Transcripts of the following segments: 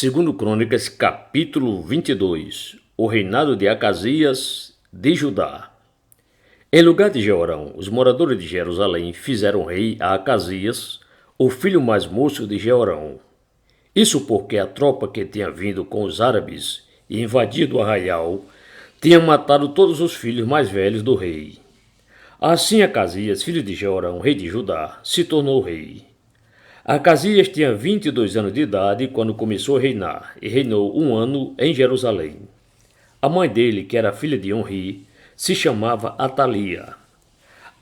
Segundo Crônicas, capítulo 22, o reinado de Acasias de Judá. Em lugar de Jeorão, os moradores de Jerusalém fizeram rei a Acasias, o filho mais moço de Jeorão. Isso porque a tropa que tinha vindo com os árabes e invadido o arraial tinha matado todos os filhos mais velhos do rei. Assim Acasias, filho de Jeorão, rei de Judá, se tornou rei. Acasias tinha 22 anos de idade quando começou a reinar, e reinou 1 ano em Jerusalém. A mãe dele, que era filha de Onri, se chamava Atalia.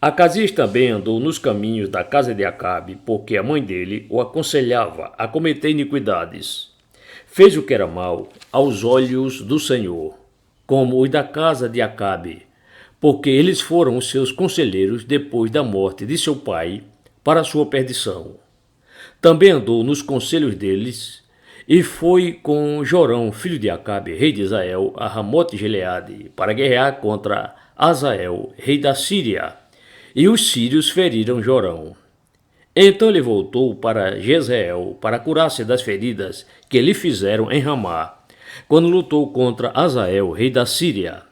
Acasias também andou nos caminhos da casa de Acabe, porque a mãe dele o aconselhava a cometer iniquidades. Fez o que era mal aos olhos do Senhor, como os da casa de Acabe, porque eles foram os seus conselheiros depois da morte de seu pai, para sua perdição. Também andou nos conselhos deles, e foi com Jorão, filho de Acabe, rei de Israel, a Ramote Gileade, para guerrear contra Azael, rei da Síria, e os sírios feriram Jorão. Então ele voltou para Jezreel, para curar-se das feridas que lhe fizeram em Ramá, quando lutou contra Azael, rei da Síria.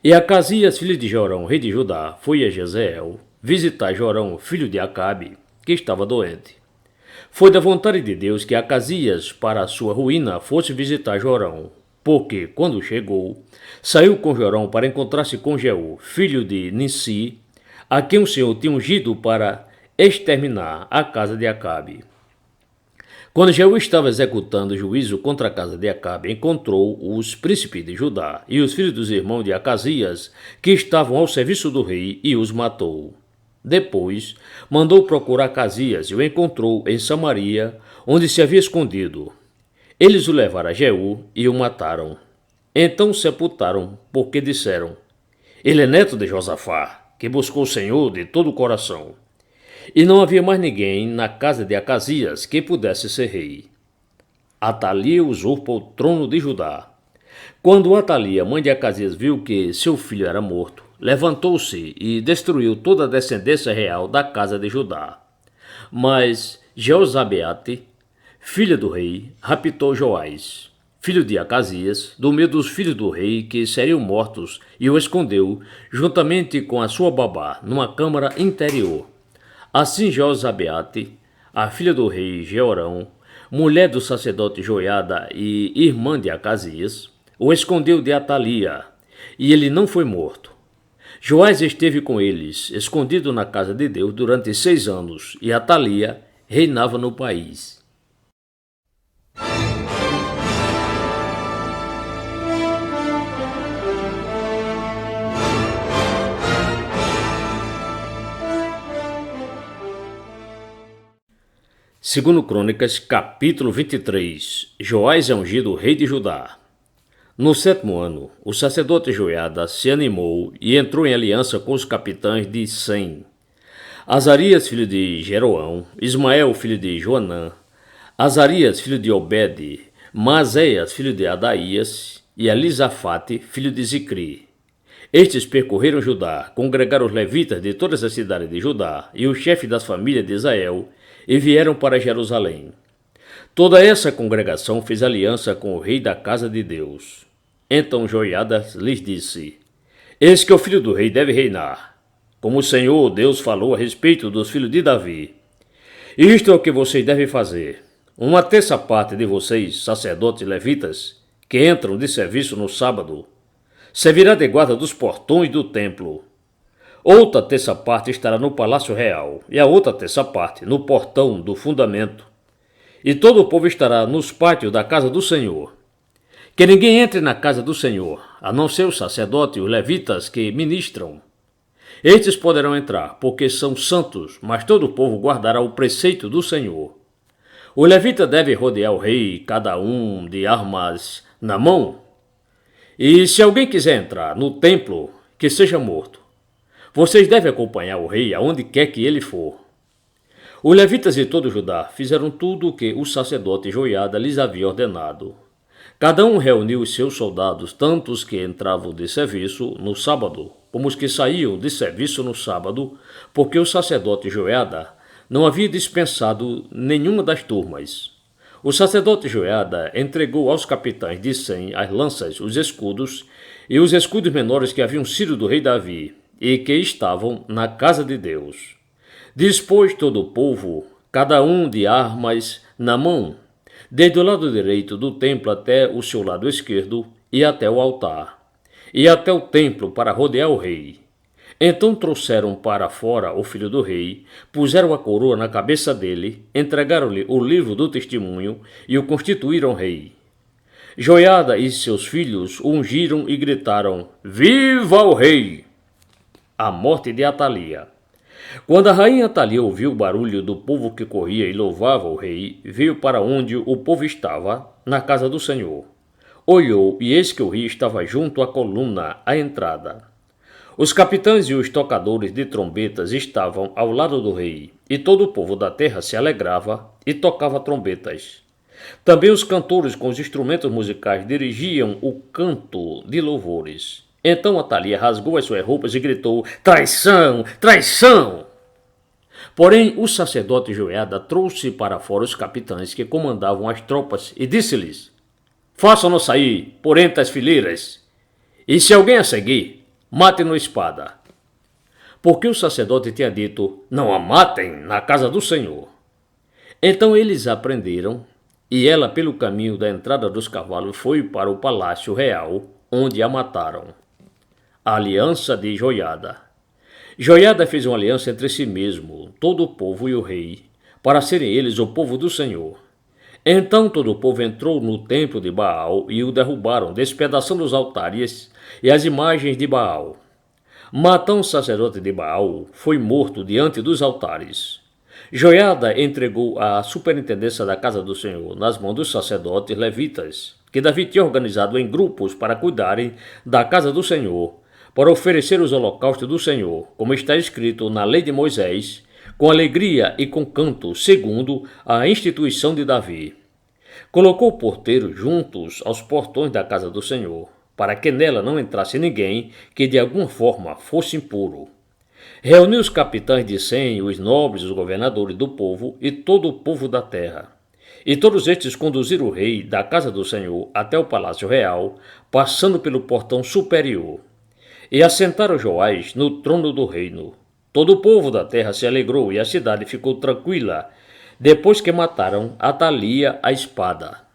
E Acasias, filho de Jorão, rei de Judá, foi a Jezreel visitar Jorão, filho de Acabe, que estava doente. Foi da vontade de Deus que Acasias, para a sua ruína, fosse visitar Jorão, porque, quando chegou, saiu com Jorão para encontrar-se com Jeú, filho de Nissi, a quem o Senhor tinha ungido para exterminar a casa de Acabe. Quando Jeú estava executando juízo contra a casa de Acabe, encontrou os príncipes de Judá e os filhos dos irmãos de Acasias, que estavam ao serviço do rei, e os matou. Depois, mandou procurar Acasias e o encontrou em Samaria, onde se havia escondido. Eles o levaram a Jeú e o mataram. Então o sepultaram, porque disseram: ele é neto de Josafá, que buscou o Senhor de todo o coração. E não havia mais ninguém na casa de Acasias que pudesse ser rei. Atalia usurpa o trono de Judá. Quando Atalia, mãe de Acasias, viu que seu filho era morto, levantou-se e destruiu toda a descendência real da casa de Judá. Mas Jeozabeate, filha do rei, raptou Joás, filho de Acasias, do meio dos filhos do rei que seriam mortos, e o escondeu, juntamente com a sua babá, numa câmara interior. Assim Jeozabeate, a filha do rei Jeorão, mulher do sacerdote Joiada e irmã de Acasias, o escondeu de Atalia, e ele não foi morto. Joás esteve com eles, escondido na casa de Deus, durante 6 anos, e Atalia reinava no país. Segundo Crônicas, capítulo 23, Joás é ungido rei de Judá. No 7º ano, o sacerdote Joiada se animou e entrou em aliança com os capitães de Sem, Azarias, filho de Jeroão, Ismael, filho de Joanã, Azarias, filho de Obed, Maazéias, filho de Adaías, e Elisafate, filho de Zicri. Estes percorreram Judá, congregaram os levitas de todas as cidades de Judá e os chefes das famílias de Israel, e vieram para Jerusalém. Toda essa congregação fez aliança com o rei da casa de Deus. Então Joiada lhes disse: eis que o filho do rei deve reinar, como o Senhor Deus falou a respeito dos filhos de Davi. Isto é o que vocês devem fazer. 1/3 parte de vocês, sacerdotes e levitas, que entram de serviço no sábado, servirá de guarda dos portões do templo. Outra 1/3 parte estará no palácio real, e a outra 1/3 parte no portão do fundamento. E todo o povo estará nos pátios da casa do Senhor. Que ninguém entre na casa do Senhor, a não ser os sacerdotes e os levitas que ministram. Estes poderão entrar, porque são santos, mas todo o povo guardará o preceito do Senhor. O levita deve rodear o rei, cada um de armas na mão. E se alguém quiser entrar no templo, que seja morto. Vocês devem acompanhar o rei aonde quer que ele for. Os levitas de todo Judá fizeram tudo o que o sacerdote Joiada lhes havia ordenado. Cada um reuniu os seus soldados, tanto os que entravam de serviço no sábado, como os que saíam de serviço no sábado, porque o sacerdote Joiada não havia dispensado nenhuma das turmas. O sacerdote Joiada entregou aos capitães de 100 as lanças, os escudos e os escudos menores que haviam sido do rei Davi e que estavam na casa de Deus. Dispôs todo o povo, cada um de armas na mão, desde o lado direito do templo até o seu lado esquerdo e até o altar, e até o templo para rodear o rei. Então trouxeram para fora o filho do rei, puseram a coroa na cabeça dele, entregaram-lhe o livro do testemunho e o constituíram rei. Joiada e seus filhos o ungiram e gritaram: Viva o rei! A morte de Atalia. Quando a rainha Atalia ouviu o barulho do povo que corria e louvava o rei, veio para onde o povo estava, na casa do Senhor. Olhou e eis que o rei estava junto à coluna, à entrada. Os capitães e os tocadores de trombetas estavam ao lado do rei, e todo o povo da terra se alegrava e tocava trombetas. Também os cantores com os instrumentos musicais dirigiam o canto de louvores. Então Atalia rasgou as suas roupas e gritou: Traição! Traição! Porém, o sacerdote Joiada trouxe para fora os capitães que comandavam as tropas e disse-lhes: Façam-no sair por entre as fileiras, e se alguém a seguir, matem-no espada. Porque o sacerdote tinha dito: Não a matem na casa do Senhor. Então eles a prenderam, e ela, pelo caminho da entrada dos cavalos, foi para o palácio real, onde a mataram. A aliança de Joiada. Joiada fez uma aliança entre si mesmo, todo o povo e o rei, para serem eles o povo do Senhor. Então todo o povo entrou no templo de Baal e o derrubaram, despedaçando os altares e as imagens de Baal. Matão, sacerdote de Baal, foi morto diante dos altares. Joiada entregou a superintendência da casa do Senhor nas mãos dos sacerdotes levitas, que Davi tinha organizado em grupos para cuidarem da casa do Senhor, para oferecer os holocaustos do Senhor, como está escrito na lei de Moisés, com alegria e com canto, segundo a instituição de Davi. Colocou porteiros juntos aos portões da casa do Senhor, para que nela não entrasse ninguém que de alguma forma fosse impuro. Reuniu os capitães de 100, os nobres, os governadores do povo e todo o povo da terra. E todos estes conduziram o rei da casa do Senhor até o palácio real, passando pelo portão superior. E assentaram Joás no trono do reino. Todo o povo da terra se alegrou e a cidade ficou tranquila, depois que mataram Atalia à espada.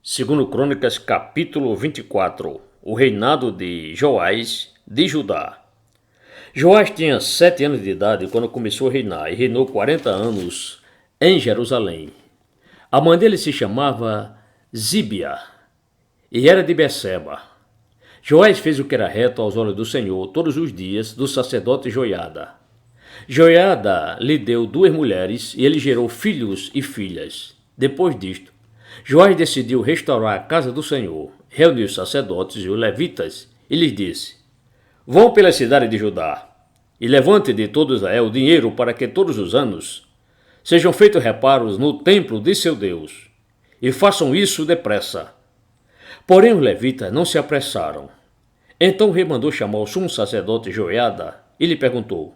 Segundo Crônicas, capítulo 24, o reinado de Joás de Judá. Joás tinha 7 anos de idade quando começou a reinar e reinou 40 anos em Jerusalém. A mãe dele se chamava Zíbia e era de Beceba. Joás fez o que era reto aos olhos do Senhor todos os dias do sacerdote Joiada. Joiada lhe deu 2 mulheres e ele gerou filhos e filhas. Depois disto, Joás decidiu restaurar a casa do Senhor, reuniu os sacerdotes e os levitas e lhes disse: Vão pela cidade de Judá e levante de todo Israel dinheiro para que todos os anos sejam feitos reparos no templo de seu Deus, e façam isso depressa. Porém os levitas não se apressaram. Então o rei mandou chamar o sumo sacerdote Joiada e lhe perguntou: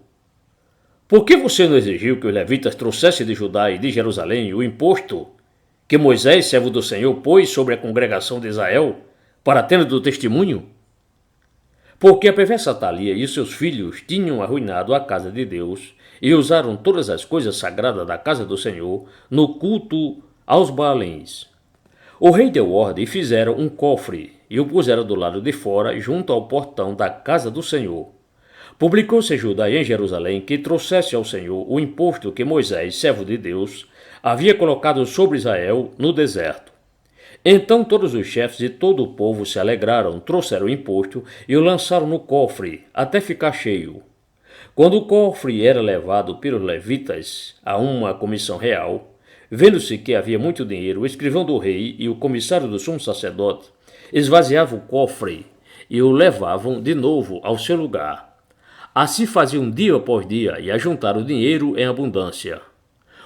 Por que você não exigiu que os levitas trouxessem de Judá e de Jerusalém o imposto que Moisés, servo do Senhor, pôs sobre a congregação de Israel para a tenda do testemunho? Porque a perversa Atalia e seus filhos tinham arruinado a casa de Deus e usaram todas as coisas sagradas da casa do Senhor no culto aos Baalins. O rei deu ordem e fizeram um cofre e o puseram do lado de fora, junto ao portão da casa do Senhor. Publicou-se em Judá e em Jerusalém que trouxesse ao Senhor o imposto que Moisés, servo de Deus, havia colocado sobre Israel no deserto. Então todos os chefes e todo o povo se alegraram, trouxeram o imposto e o lançaram no cofre, até ficar cheio. Quando o cofre era levado pelos levitas a uma comissão real, vendo-se que havia muito dinheiro, o escrivão do rei e o comissário do sumo sacerdote esvaziavam o cofre e o levavam de novo ao seu lugar. Assim faziam dia após dia e ajuntaram o dinheiro em abundância.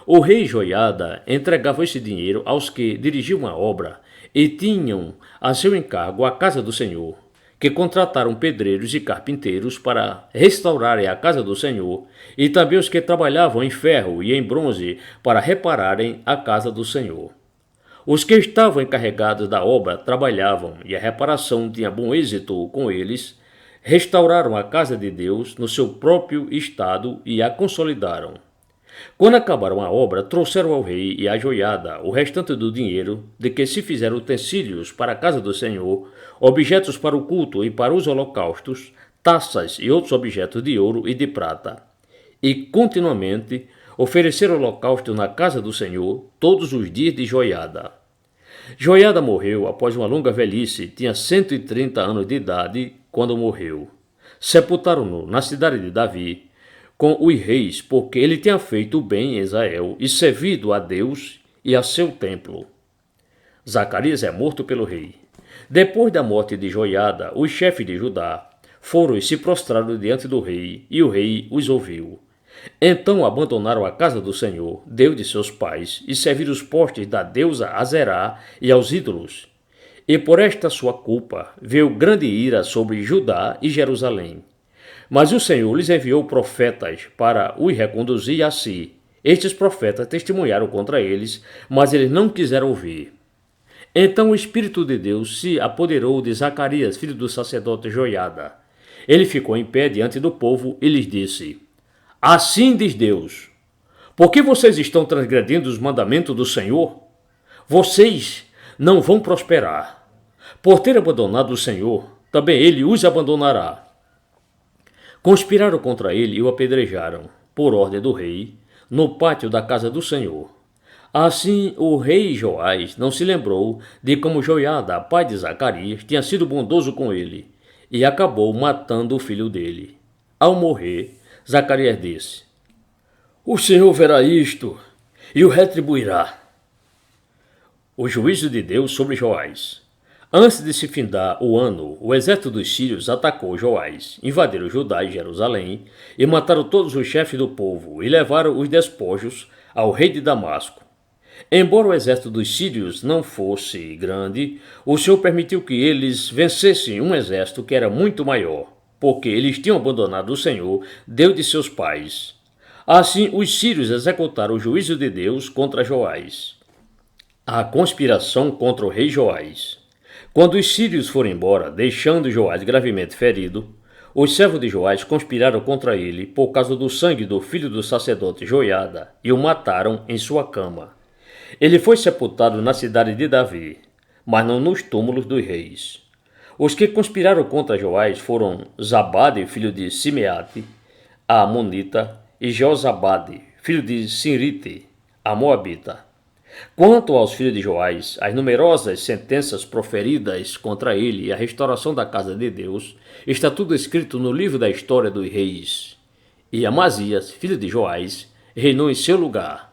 O rei Joiada entregava esse dinheiro aos que dirigiam a obra e tinham a seu encargo a casa do Senhor, que contrataram pedreiros e carpinteiros para restaurarem a casa do Senhor, e também os que trabalhavam em ferro e em bronze para repararem a casa do Senhor. Os que estavam encarregados da obra trabalhavam, e a reparação tinha bom êxito com eles. Restauraram a casa de Deus no seu próprio estado e a consolidaram. Quando acabaram a obra, trouxeram ao rei e à joiada o restante do dinheiro de que se fizeram utensílios para a casa do Senhor, objetos para o culto e para os holocaustos, taças e outros objetos de ouro e de prata. E continuamente ofereceram holocausto na casa do Senhor todos os dias de Joiada. Joiada morreu após uma longa velhice, tinha 130 anos de idade quando morreu. Sepultaram-no na cidade de Davi, com os reis, porque ele tinha feito o bem em Israel e servido a Deus e a seu templo. Zacarias é morto pelo rei. Depois da morte de Joiada, os chefes de Judá foram e se prostraram diante do rei, e o rei os ouviu. Então abandonaram a casa do Senhor, Deus de seus pais, e serviram os postes da deusa Azerá e aos ídolos. E por esta sua culpa veio grande ira sobre Judá e Jerusalém. Mas o Senhor lhes enviou profetas para os reconduzir a si. Estes profetas testemunharam contra eles, mas eles não quiseram ouvir. Então o Espírito de Deus se apoderou de Zacarias, filho do sacerdote Joiada. Ele ficou em pé diante do povo e lhes disse: Assim diz Deus: por que vocês estão transgredindo os mandamentos do Senhor? Vocês não vão prosperar. Por ter abandonado o Senhor, também ele os abandonará. Conspiraram contra ele e o apedrejaram, por ordem do rei, no pátio da casa do Senhor. Assim o rei Joás não se lembrou de como Joiada, pai de Zacarias, tinha sido bondoso com ele, e acabou matando o filho dele. Ao morrer, Zacarias disse: O Senhor verá isto e o retribuirá. O juízo de Deus sobre Joás. Antes de se findar o ano, o exército dos sírios atacou Joás, invadiram Judá e Jerusalém e mataram todos os chefes do povo e levaram os despojos ao rei de Damasco. Embora o exército dos sírios não fosse grande, o Senhor permitiu que eles vencessem um exército que era muito maior, porque eles tinham abandonado o Senhor, Deus de seus pais. Assim, os sírios executaram o juízo de Deus contra Joás. A conspiração contra o rei Joás. Quando os sírios foram embora, deixando Joás gravemente ferido, os servos de Joás conspiraram contra ele por causa do sangue do filho do sacerdote Joiada e o mataram em sua cama. Ele foi sepultado na cidade de Davi, mas não nos túmulos dos reis. Os que conspiraram contra Joás foram Zabade, filho de Simeate, a Amonita, e Josabade, filho de Sinrite, a Moabita. Quanto aos filhos de Joás, as numerosas sentenças proferidas contra ele e a restauração da casa de Deus, está tudo escrito no livro da história dos reis. E Amazias, filho de Joás, reinou em seu lugar.